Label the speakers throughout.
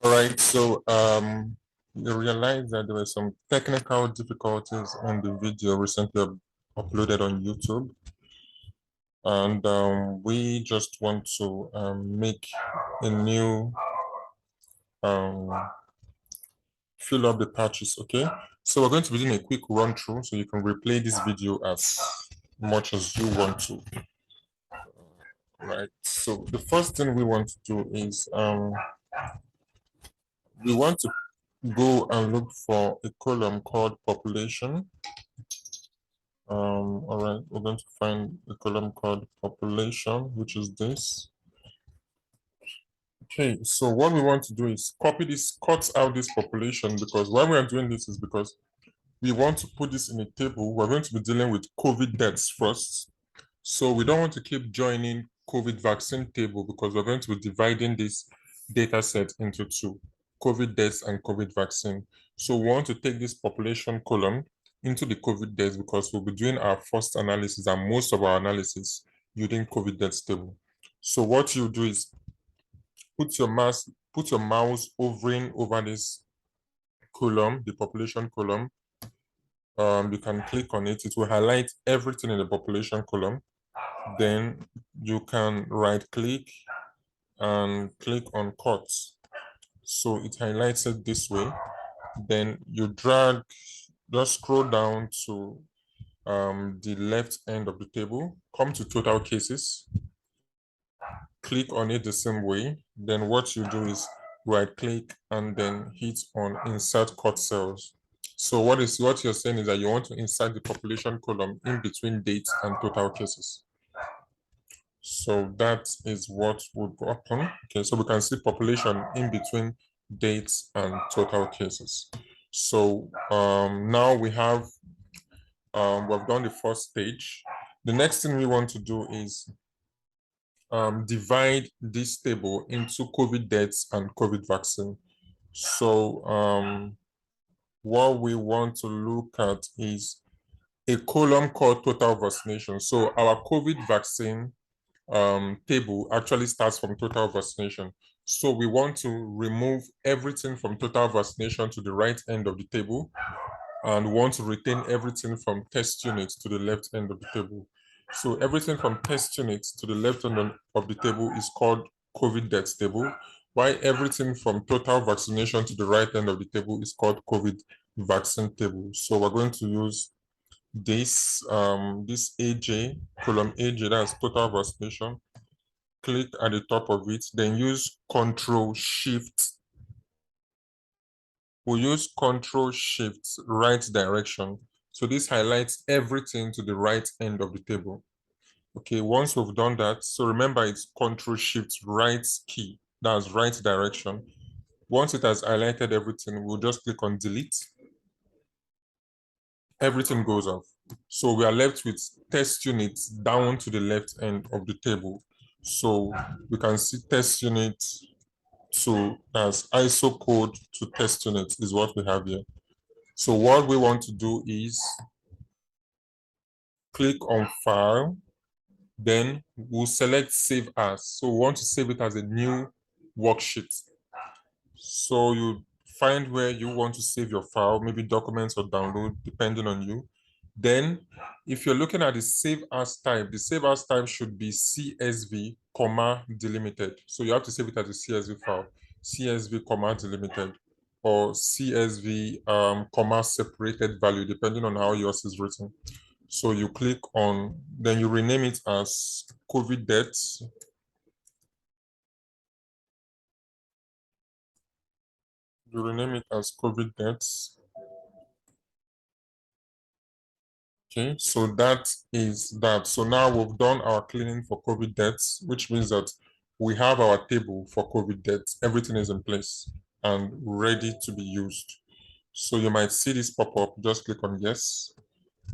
Speaker 1: All right, so you realize that there were some technical difficulties in the video recently uploaded on YouTube, and we just want to make a new um, fill up the patches. Okay, so we're going to be doing a quick run through, so you can replay this video as much as you want to. Right. So the first thing we want to do is we want to go and look for a column called population. All right, we're going to find a column called population, which is this. Okay, so what we want to do is copy this, cut out this population, because why we are doing this is because we want to put this in a table. We're going to be dealing with COVID deaths first. So we don't want to keep joining COVID vaccine table because we're going to be dividing this data set into two, COVID deaths and COVID vaccine. So we want to take this population column into the COVID deaths because we'll be doing our first analysis and most of our analysis using COVID deaths table. So what you do is put your mouse hovering over this column, the population column. You can click on it. It will highlight everything in the population column. Then you can right click and click on cut. So it highlights it this way. Then you drag, just scroll down to the left end of the table, come to total cases, click on it the same way. Then what you do is right click and then hit on insert cut cells. So what you're saying is that you want to insert the population column in between dates and total cases. So that is what would happen. Okay, so we can see population in between dates and total cases. So now we've done the first stage. The next thing we want to do is divide this table into COVID deaths and COVID vaccine. So what we want to look at is a column called total vaccination. So our COVID vaccine table actually starts from total vaccination. So we want to remove everything from total vaccination to the right end of the table and want to retain everything from test units to the left end of the table. So everything from test units to the left end of the table is called COVID deaths table, while everything from total vaccination to the right end of the table is called COVID vaccine table. So we're going to use this AJ, column AJ, that's total vaccination. Click at the top of it, then use Control Shift. We'll use Control Shift right direction. So this highlights everything to the right end of the table. Okay, once we've done that, so remember it's Control Shift right key, that's right direction. Once it has highlighted everything, we'll just click on delete. Everything goes off. So we are left with test units down to the left end of the table. So we can see test unit as ISO code to test unit is what we have here. So what we want to do is click on file, then we'll select save as. So we want to save it as a new worksheet. So you find where you want to save your file, maybe documents or download, depending on you. Then if you're looking at the save as type, the save as type should be CSV, comma, delimited. So you have to save it as a CSV file, CSV, comma, delimited, or CSV, comma, separated value, depending on how yours is written. So you click on, then you rename it as COVID deaths. You rename it as COVID deaths. Okay, so that is that. So now we've done our cleaning for COVID deaths, which means that we have our table for COVID deaths. Everything is in place and ready to be used. So you might see this pop up, just click on yes.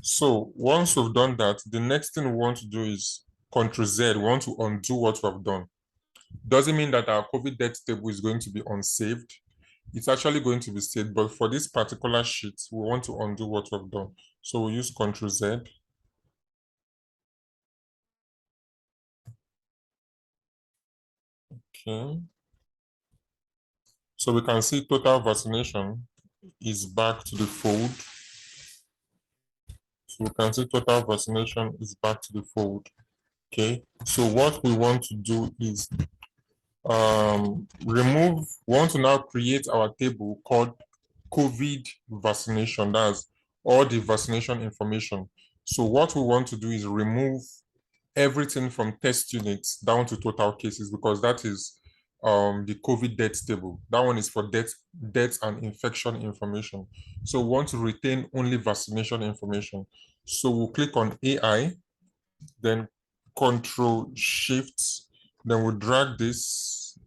Speaker 1: So once we've done that, the next thing we want to do is Ctrl Z. We want to undo what we have done. Doesn't mean that our COVID death table is going to be unsaved. It's actually going to be saved, but for this particular sheet, we want to undo what we've done. So we'll use Ctrl Z. Okay. So we can see total vaccination is back to the fold. So we can see total vaccination is back to the fold. Okay. So what we want to do is we want to now create our table called COVID vaccination. That's all the vaccination information. So what we want to do is remove everything from test units down to total cases, because that is the COVID death table. That one is for death and infection information. So we want to retain only vaccination information. So we'll click on AI, then Control Shift, then we'll drag this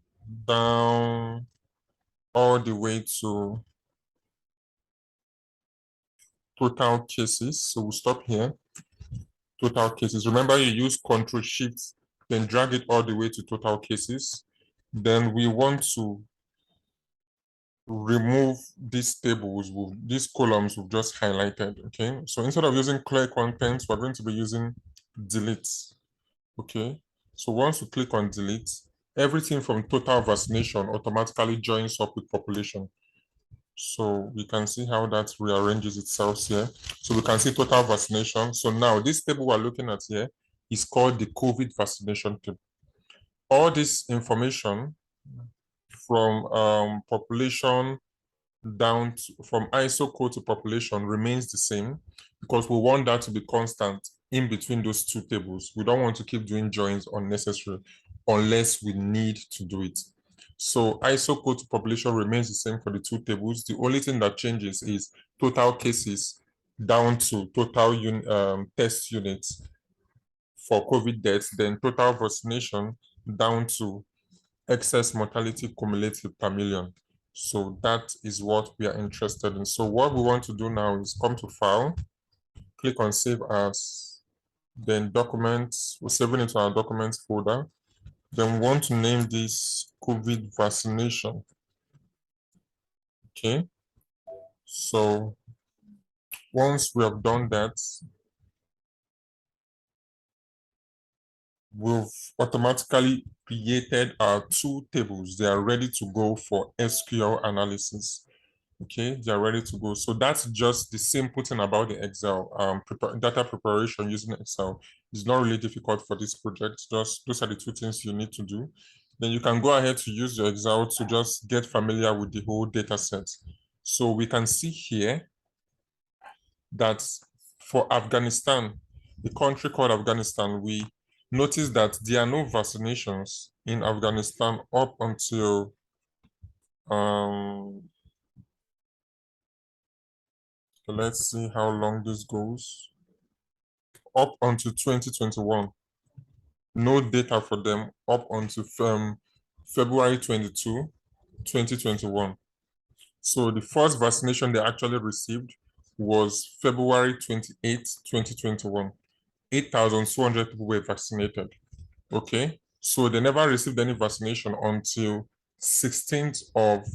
Speaker 1: down all the way to total cases. So we'll stop here. Total cases. Remember, you use Control Shift, then drag it all the way to total cases. Then we want to remove these tables, these columns we've just highlighted. Okay. So instead of using clear contents, we're going to be using delete. Okay. So once you click on delete, everything from total vaccination automatically joins up with population. So we can see how that rearranges itself here. So we can see total vaccination. So now this table we're looking at here is called the COVID vaccination table. All this information from population down to, from ISO code to population remains the same, because we want that to be constant in between those two tables. We don't want to keep doing joins unnecessary unless we need to do it. So ISO code to population remains the same for the two tables. The only thing that changes is total cases down to total test units for COVID deaths, then total vaccination down to excess mortality cumulative per million. So that is what we are interested in. So what we want to do now is come to File, click on Save As, then Documents, we're saving it to our Documents folder. Then we want to name this COVID vaccination. Okay. So once we have done that, we've automatically created our two tables. They are ready to go for SQL analysis. Okay, they are ready to go. So that's just the simple thing about the Excel data preparation using Excel. It's not really difficult for this project. Just those are the two things you need to do. Then you can go ahead to use your Excel to just get familiar with the whole data set. So we can see here that for Afghanistan, the country called Afghanistan, we notice that there are no vaccinations in Afghanistan up until let's see how long this goes. Up until 2021. No data for them up until February 22, 2021. So the first vaccination they actually received was February 28, 2021. 8,200 people were vaccinated. Okay. So they never received any vaccination until 16th of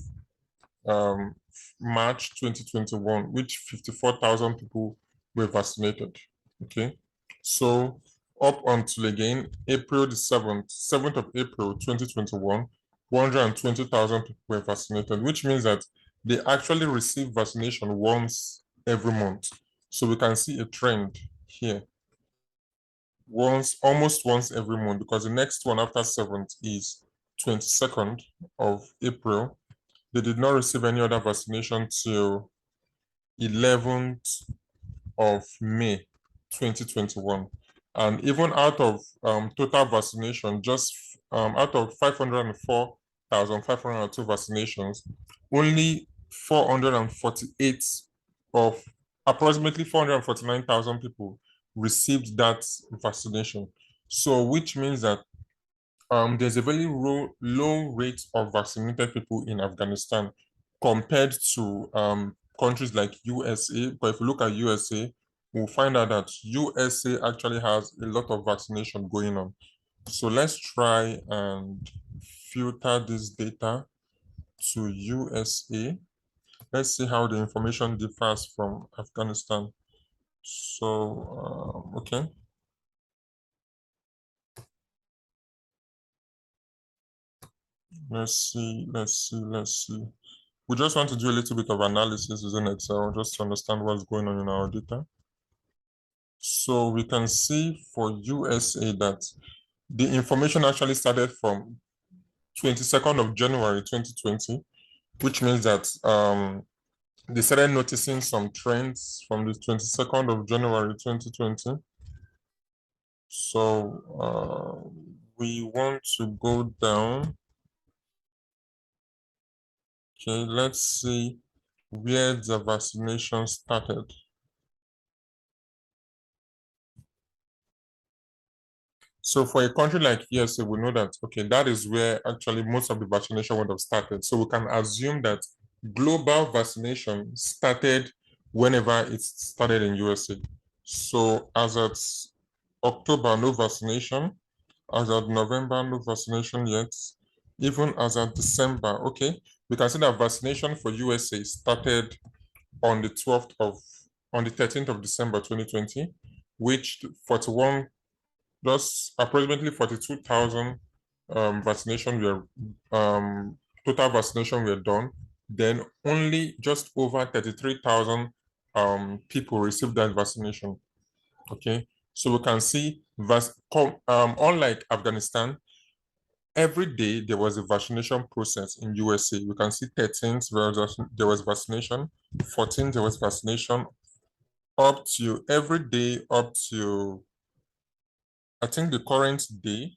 Speaker 1: March 2021, which 54,000 people were vaccinated. Okay. So up until again April the 7th of April 2021, 120,000 people were vaccinated, which means that they actually receive vaccination once every month. So we can see a trend here. Almost once every month, because the next one after 7th is 22nd of April. They did not receive any other vaccination till 11th of May 2021. And even out of total vaccination, just out of 504,502 vaccinations, only 448 of approximately 449,000 people received that vaccination. So which means that there's a very low rate of vaccinated people in Afghanistan compared to countries like USA. But if you look at USA, we'll find out that USA actually has a lot of vaccination going on. So let's try and filter this data to USA. Let's see how the information differs from Afghanistan. So, okay. Let's see. We just want to do a little bit of analysis using Excel just to understand what's going on in our data. So we can see for USA that the information actually started from 22nd of January 2020, which means that they started noticing some trends from the 22nd of January 2020. So we want to go down. Okay, let's see where the vaccination started. So for a country like USA, we know that, okay, that is where actually most of the vaccination would have started. So we can assume that global vaccination started whenever it started in USA. So as at October, no vaccination. As at November, no vaccination yet. Even as at December, okay, we can see that vaccination for USA started on the 13th of December 2020, which 41 just approximately 42,000 vaccination were total vaccination were done. Then only just over 33,000 people received that vaccination. Okay, so we can see unlike Afghanistan, every day there was a vaccination process in USA. We can see 13th there was vaccination, 14th there was vaccination, up to every day up to I think the current day,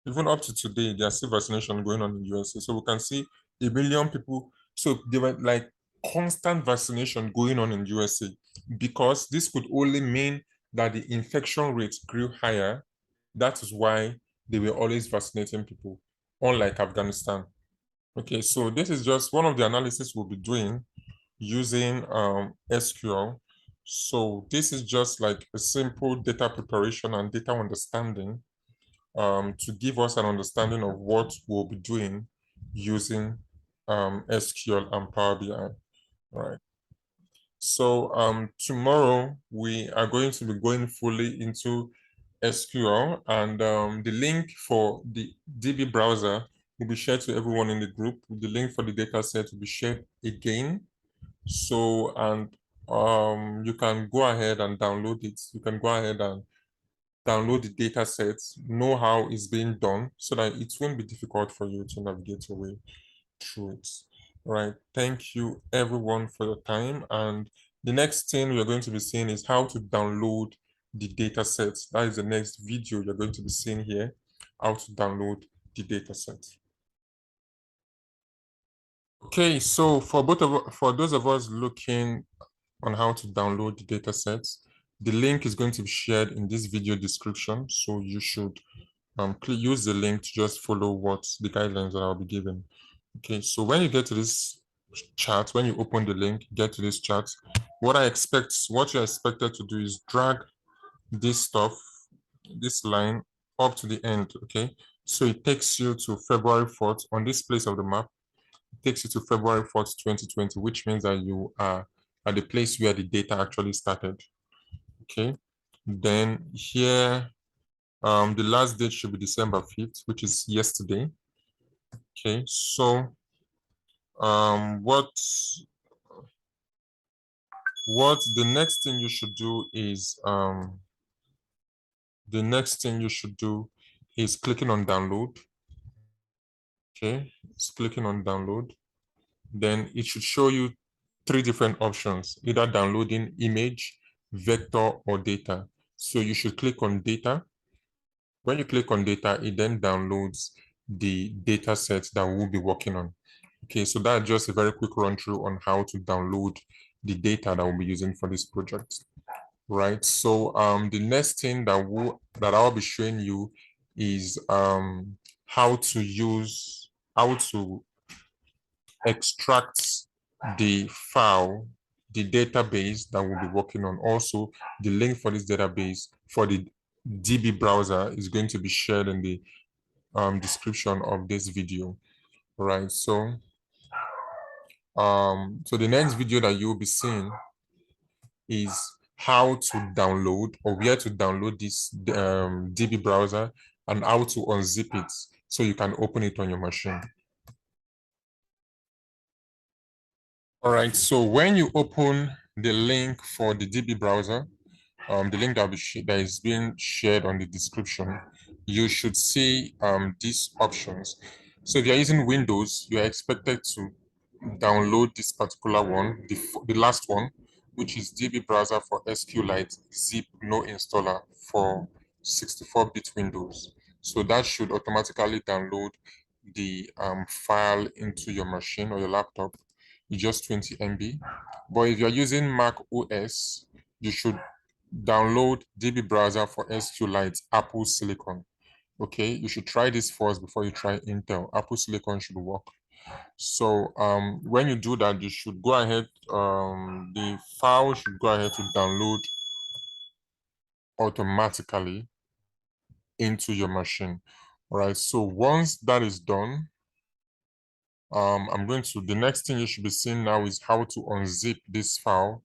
Speaker 1: even up to today, there's still vaccination going on in the USA. So we can see 1 million people. So they were like constant vaccination going on in USA because this could only mean that the infection rate grew higher. That is why they were always vaccinating people, unlike Afghanistan. Okay, so this is just one of the analysis we'll be doing using SQL. So this is just like a simple data preparation and data understanding to give us an understanding of what we'll be doing using SQL and Power BI. All right. So tomorrow we are going to be going fully into SQL, and the link for the DB browser will be shared to everyone in the group. The link for the data set will be shared again. So, and you can go ahead and download it. You can go ahead and download the data sets, know how it's being done so that it won't be difficult for you to navigate your way through it. All right. Thank you everyone for your time. And the next thing we're going to be seeing is how to download the data sets. That is the next video you're going to be seeing here, how to download the data set. Okay, so for those of us looking on how to download the data sets, the link is going to be shared in this video description. So you should use the link to just follow what the guidelines that I'll be giving. Okay, so when you get to this chart, when you open the link, get to this chart, what you're expected to do is drag this stuff, this line up to the end, okay? So it takes you to February 4th on this place of the map. It takes you to February 4th, 2020, which means that you are at the place where the data actually started, okay? Then here, the last date should be December 5th, which is yesterday. Okay, so what the next thing you should do is clicking on download. Okay, it's clicking on download. Then it should show you 3 different options, either downloading image, vector, or data. So you should click on data. When you click on data, it then downloads the data set that we'll be working on. Okay, so that's just a very quick run through on how to download the data that we'll be using for this project. Right, so the next thing that I'll be showing you is how to extract the file, the database that we'll be working on. Also, the link for this database for the DB browser is going to be shared in the description of this video. Right, so the next video that you'll be seeing is how to download or where to download this DB browser and how to unzip it. so you can open it on your machine. All right, so when you open the link for the DB browser, the link that is being shared on the description, you should see these options. So if you're using Windows, you're expected to download this particular one, the last one, which is DB browser for SQLite zip no installer for 64-bit Windows. So that should automatically download the file into your machine or your laptop. It's just 20 MB. But if you're using Mac OS, you should download DB browser for SQLite Apple Silicon. Okay, you should try this first before you try Intel. Apple Silicon should work. So when you do that, you should go ahead, the file should go ahead to download automatically into your machine. All right, so once that is done, the next thing you should be seeing now is how to unzip this file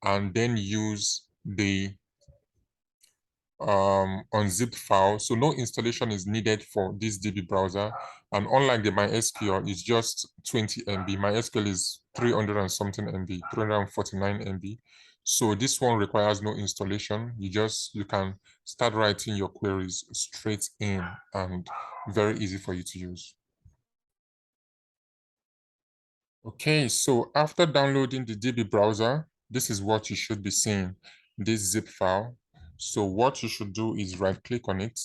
Speaker 1: and then use the unzipped file. So no installation is needed for this DB browser. And unlike the MySQL, it's just 20 MB. MySQL is 300 and something MB, 349 MB. So this one requires no installation. You can start writing your queries straight in and very easy for you to use. Okay, so after downloading the DB browser, this is what you should be seeing, this zip file. So what you should do is right click on it,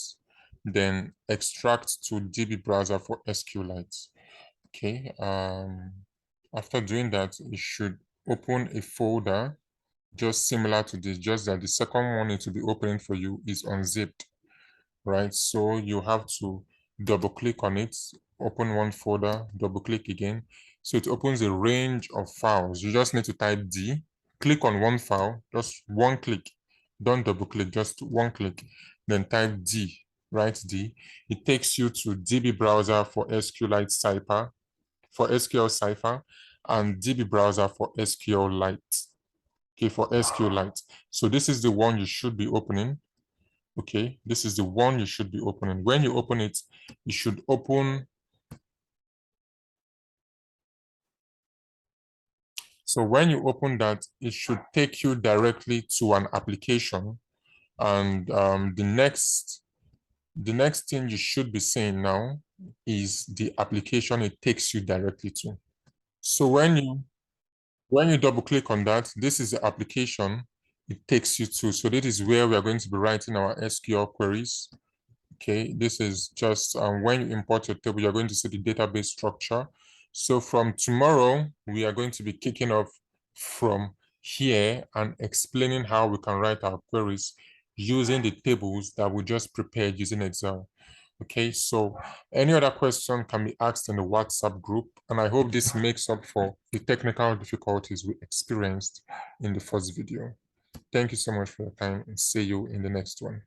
Speaker 1: then extract to DB browser for SQLite. Okay, after doing that, you should open a folder just similar to this, just that the second one it will be opening for you is unzipped, right? So you have to double click on it, open one folder, double click again. So it opens a range of files. You just need to type D, click on one file, just one click. Don't double click, just one click. Then type D, write D. It takes you to DB browser for SQLite Cipher, for SQL Cipher, and DB browser for SQLite. Okay, for SQLite. So this is the one you should be opening. Okay, this is the one you should be opening. When you open it, you should open. So when you open that, it should take you directly to an application. And the next thing you should be seeing now is the application it takes you directly to. So when you double click on that, this is the application it takes you to. So this is where we are going to be writing our SQL queries. Okay, this is just when you import your table, you're going to see the database structure. So from tomorrow, we are going to be kicking off from here and explaining how we can write our queries using the tables that we just prepared using Excel. Okay, so any other question can be asked in the WhatsApp group, and I hope this makes up for the technical difficulties we experienced in the first video. Thank you so much for your time and see you in the next one.